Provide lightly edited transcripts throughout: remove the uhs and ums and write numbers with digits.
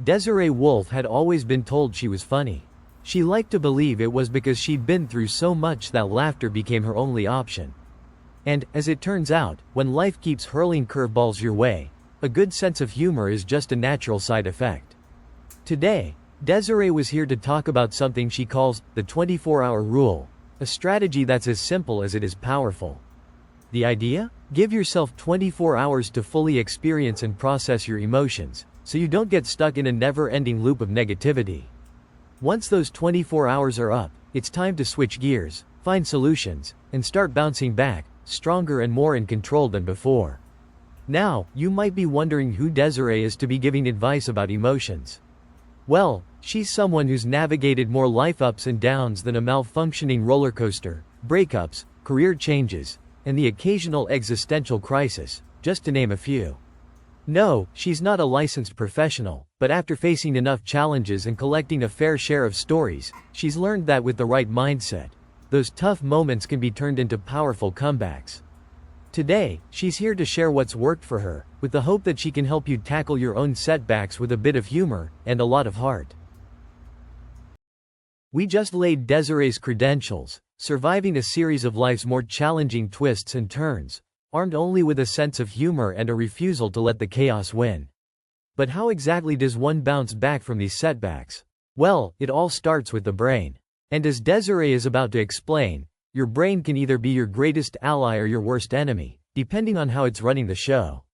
Desiree Wolfe had always been told she was funny. She liked to believe it was because she'd been through so much that laughter became her only option. And, as it turns out, when life keeps hurling curveballs your way, a good sense of humor is just a natural side effect. Today, Desiree was here to talk about something she calls the 24-hour rule, a strategy that's as simple as it is powerful. The idea? Give yourself 24 hours to fully experience and process your emotions, so you don't get stuck in a never-ending loop of negativity. Once those 24 hours are up, it's time to switch gears, find solutions, and start bouncing back, stronger and more in control than before. Now, you might be wondering who Desiree is to be giving advice about emotions. Well, she's someone who's navigated more life ups and downs than a malfunctioning roller coaster, breakups, career changes, and the occasional existential crisis, just to name a few. No, she's not a licensed professional, but after facing enough challenges and collecting a fair share of stories, she's learned that with the right mindset, those tough moments can be turned into powerful comebacks. Today, she's here to share what's worked for her, with the hope that she can help you tackle your own setbacks with a bit of humor and a lot of heart. We just laid Desiree's credentials, surviving a series of life's more challenging twists and turns, armed only with a sense of humor and a refusal to let the chaos win. But how exactly does one bounce back from these setbacks? Well, it all starts with the brain. And as Desiree is about to explain, your brain can either be your greatest ally or your worst enemy, depending on how it's running the show.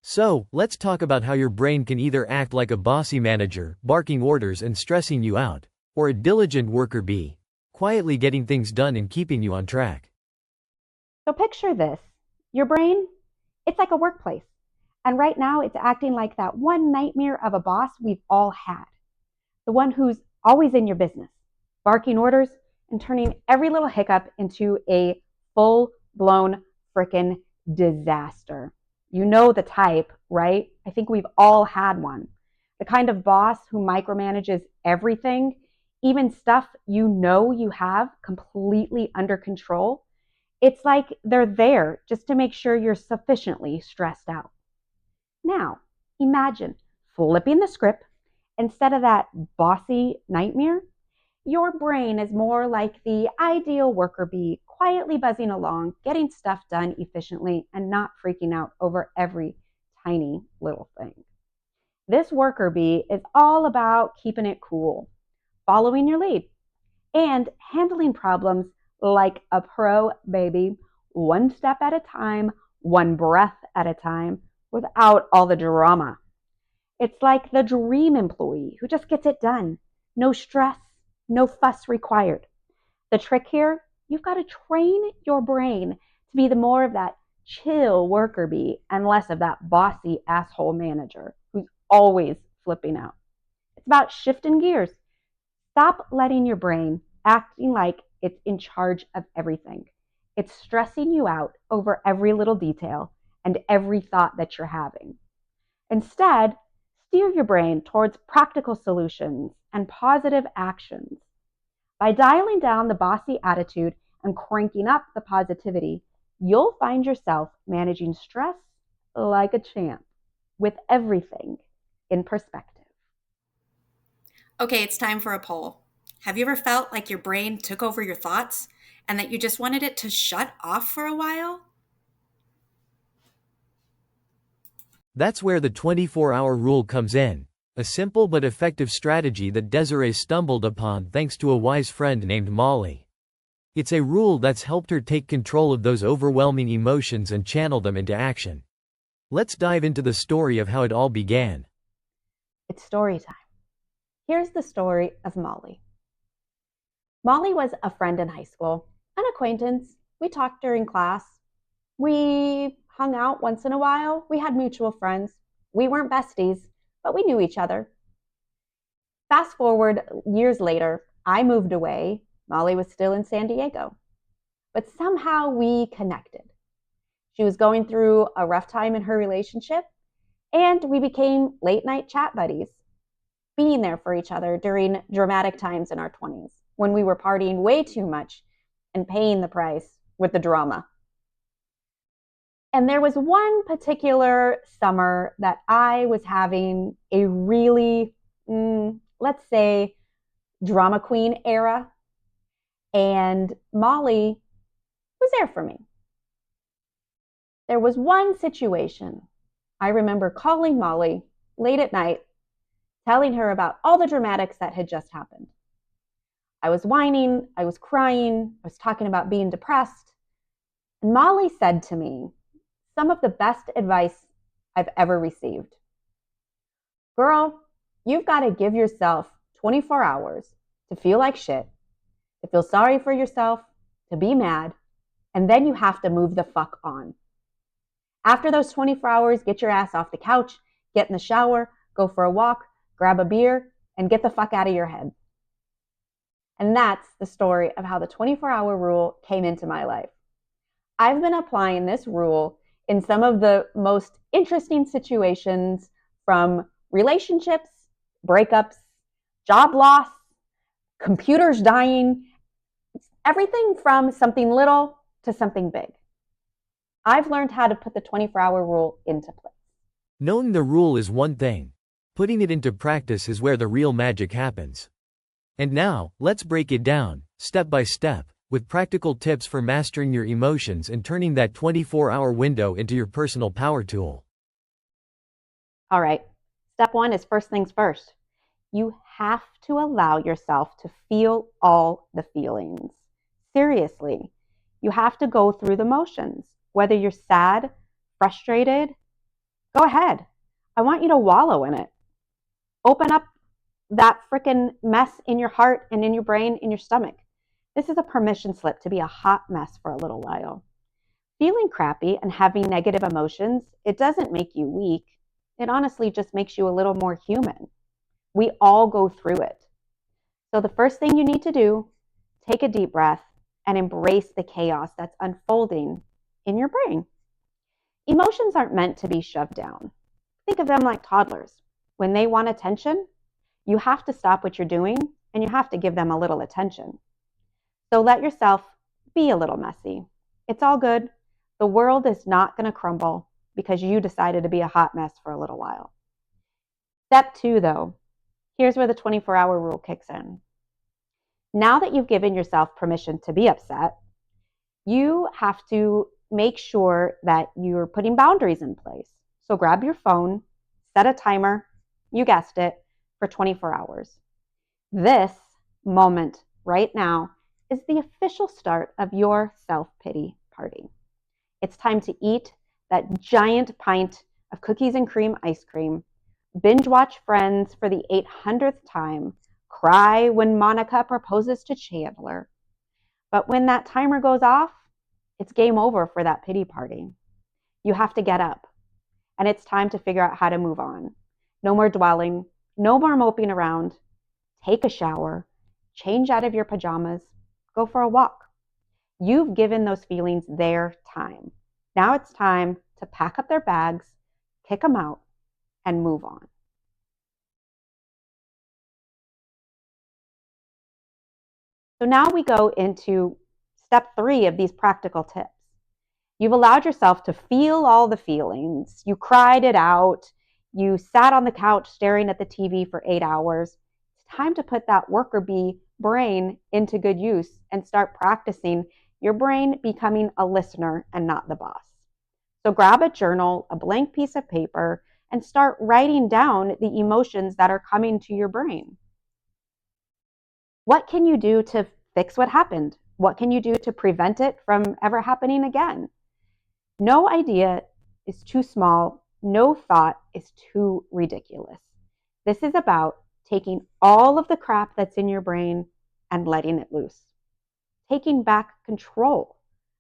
So, let's talk about how your brain can either act like a bossy manager, barking orders and stressing you out, or a diligent worker bee, quietly getting things done and keeping you on track. So picture this. Your brain, it's like a workplace. And right now it's acting like that one nightmare of a boss we've all had. The one who's always in your business, barking orders and turning every little hiccup into a full-blown frickin' disaster. You know the type, right? I think we've all had one. The kind of boss who micromanages everything, even stuff you know you have completely under control. It's like they're there just to make sure you're sufficiently stressed out. Now, imagine flipping the script. Instead of that bossy nightmare, your brain is more like the ideal worker bee, quietly buzzing along, getting stuff done efficiently, and not freaking out over every tiny little thing. This worker bee is all about keeping it cool, following your lead, and handling problems like a pro, baby, one step at a time, one breath at a time, without all the drama. It's like the dream employee who just gets it done. No stress, no fuss required. The trick here, you've got to train your brain to be the more of that chill worker bee and less of that bossy asshole manager who's always flipping out. It's about shifting gears. Stop letting your brain acting like it's in charge of everything. It's stressing you out over every little detail and every thought that you're having. Instead, steer your brain towards practical solutions and positive actions. By dialing down the bossy attitude and cranking up the positivity, you'll find yourself managing stress like a champ, with everything in perspective. Okay, it's time for a poll. Have you ever felt like your brain took over your thoughts and that you just wanted it to shut off for a while? That's where the 24-hour rule comes in, a simple but effective strategy that Desiree stumbled upon thanks to a wise friend named Molly. It's a rule that's helped her take control of those overwhelming emotions and channel them into action. Let's dive into the story of how it all began. It's story time. Here's the story of Molly. Molly was a friend in high school, an acquaintance. We talked during class. We hung out once in a while. We had mutual friends. We weren't besties, but we knew each other. Fast forward years later, I moved away. Molly was still in San Diego. But somehow we connected. She was going through a rough time in her relationship, and we became late night chat buddies, being there for each other during dramatic times in our 20s when we were partying way too much and paying the price with the drama. And there was one particular summer that I was having a really let's say, drama queen era. And Molly was there for me. There was one situation. I remember calling Molly late at night, telling her about all the dramatics that had just happened. I was whining, I was crying, I was talking about being depressed. And Molly said to me some of the best advice I've ever received. Girl, you've got to give yourself 24 hours to feel like shit, to feel sorry for yourself, to be mad, and then you have to move the fuck on. After those 24 hours, get your ass off the couch, get in the shower, go for a walk, grab a beer, and get the fuck out of your head. And that's the story of how the 24-hour rule came into my life. I've been applying this rule in some of the most interesting situations, from relationships, breakups, job loss, computers dying, everything from something little to something big. I've learned how to put the 24-hour rule into place. Knowing the rule is one thing. Putting it into practice is where the real magic happens. And now, let's break it down, step by step, with practical tips for mastering your emotions and turning that 24-hour window into your personal power tool. All right, step one is first things first. You have to allow yourself to feel all the feelings. Seriously, you have to go through the motions. Whether you're sad, frustrated, go ahead. I want you to wallow in it. Open up that freaking mess in your heart and in your brain, in your stomach. This is a permission slip to be a hot mess for a little while. Feeling crappy and having negative emotions, it doesn't make you weak. It honestly just makes you a little more human. We all go through it. So the first thing you need to do, take a deep breath and embrace the chaos that's unfolding in your brain. Emotions aren't meant to be shoved down. Think of them like toddlers. When they want attention, you have to stop what you're doing and you have to give them a little attention. So let yourself be a little messy. It's all good. The world is not going to crumble because you decided to be a hot mess for a little while. Step two, though, here's where the 24-hour rule kicks in. Now that you've given yourself permission to be upset, you have to make sure that you're putting boundaries in place. So grab your phone, set a timer, you guessed it, for 24 hours. This moment right now is the official start of your self-pity party. It's time to eat that giant pint of cookies and cream ice cream, binge watch Friends for the 800th time, cry when Monica proposes to Chandler. But when that timer goes off, it's game over for that pity party. You have to get up, and it's time to figure out how to move on. No more dwelling, no more moping around. Take a shower, change out of your pajamas, go for a walk. You've given those feelings their time. Now it's time to pack up their bags, kick them out, and move on. So now we go into step 3 of these practical tips. You've allowed yourself to feel all the feelings. You cried it out. You sat on the couch staring at the TV for 8 hours. It's time to put that worker bee brain into good use and start practicing your brain becoming a listener and not the boss. So grab a journal, a blank piece of paper, and start writing down the emotions that are coming to your brain. What can you do to fix what happened? What can you do to prevent it from ever happening again? No idea is too small. No thought is too ridiculous. This is about taking all of the crap that's in your brain and letting it loose. Taking back control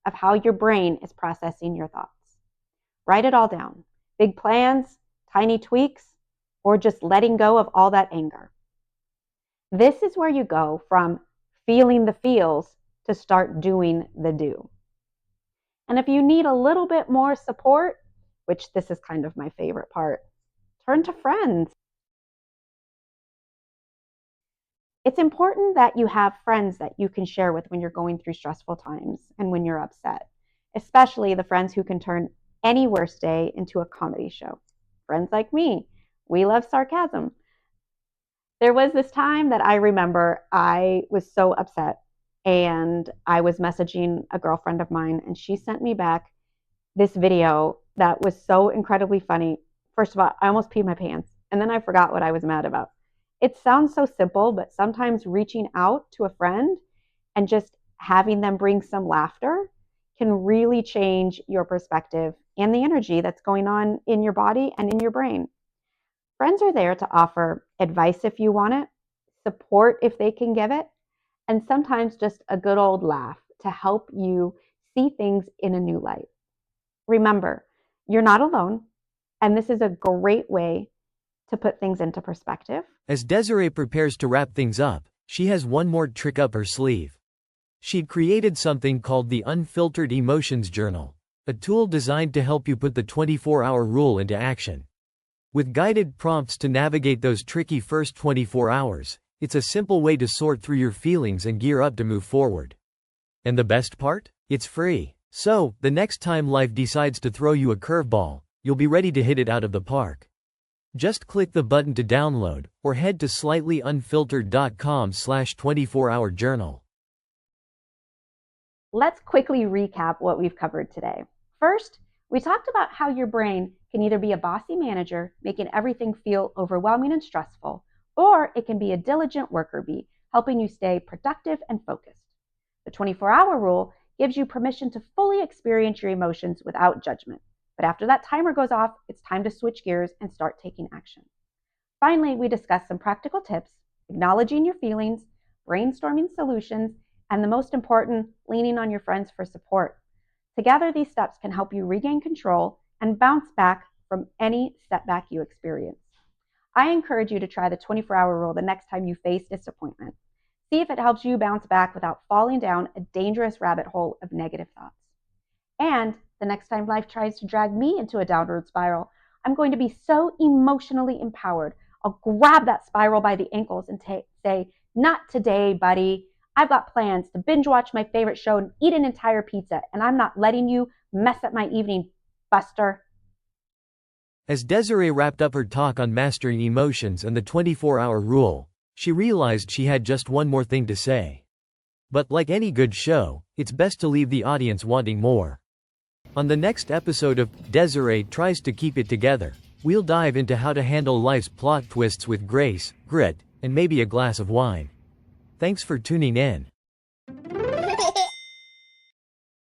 of how your brain is processing your thoughts. Write it all down. Big plans, tiny tweaks, or just letting go of all that anger. This is where you go from feeling the feels to start doing the do. And if you need a little bit more support, which this is kind of my favorite part, turn to friends. It's important that you have friends that you can share with when you're going through stressful times and when you're upset, especially the friends who can turn any worst day into a comedy show. Friends like me, we love sarcasm. There was this time that I remember I was so upset and I was messaging a girlfriend of mine and she sent me back this video that was so incredibly funny. First of all, I almost peed my pants and then I forgot what I was mad about. It sounds so simple, but sometimes reaching out to a friend and just having them bring some laughter can really change your perspective and the energy that's going on in your body and in your brain. Friends are there to offer advice if you want it, support if they can give it, and sometimes just a good old laugh to help you see things in a new light. Remember, you're not alone, and this is a great way to put things into perspective. As Desiree prepares to wrap things up, she has one more trick up her sleeve. She'd created something called the Unfiltered Emotions Journal, a tool designed to help you put the 24-hour rule into action. With guided prompts to navigate those tricky first 24 hours, it's a simple way to sort through your feelings and gear up to move forward. And the best part? It's free. So, the next time life decides to throw you a curveball, you'll be ready to hit it out of the park. Just click the button to download, or head to slightlyunfiltered.com/24-hour journal. Let's quickly recap what we've covered today. First, we talked about how your brain can either be a bossy manager, making everything feel overwhelming and stressful, or it can be a diligent worker bee, helping you stay productive and focused. The 24-hour rule gives you permission to fully experience your emotions without judgment. But after that timer goes off, it's time to switch gears and start taking action. Finally, we discussed some practical tips, acknowledging your feelings, brainstorming solutions, and the most important, leaning on your friends for support. Together, these steps can help you regain control and bounce back from any setback you experience. I encourage you to try the 24-hour rule the next time you face disappointment. See if it helps you bounce back without falling down a dangerous rabbit hole of negative thoughts. And the next time life tries to drag me into a downward spiral, I'm going to be so emotionally empowered. I'll grab that spiral by the ankles and say, "Not today, buddy. I've got plans to binge watch my favorite show and eat an entire pizza, and I'm not letting you mess up my evening, Buster." As Desiree wrapped up her talk on mastering emotions and the 24-hour rule, she realized she had just one more thing to say. But like any good show, it's best to leave the audience wanting more. On the next episode of Desiree Tries to Keep It Together, we'll dive into how to handle life's plot twists with grace, grit, and maybe a glass of wine. Thanks for tuning in.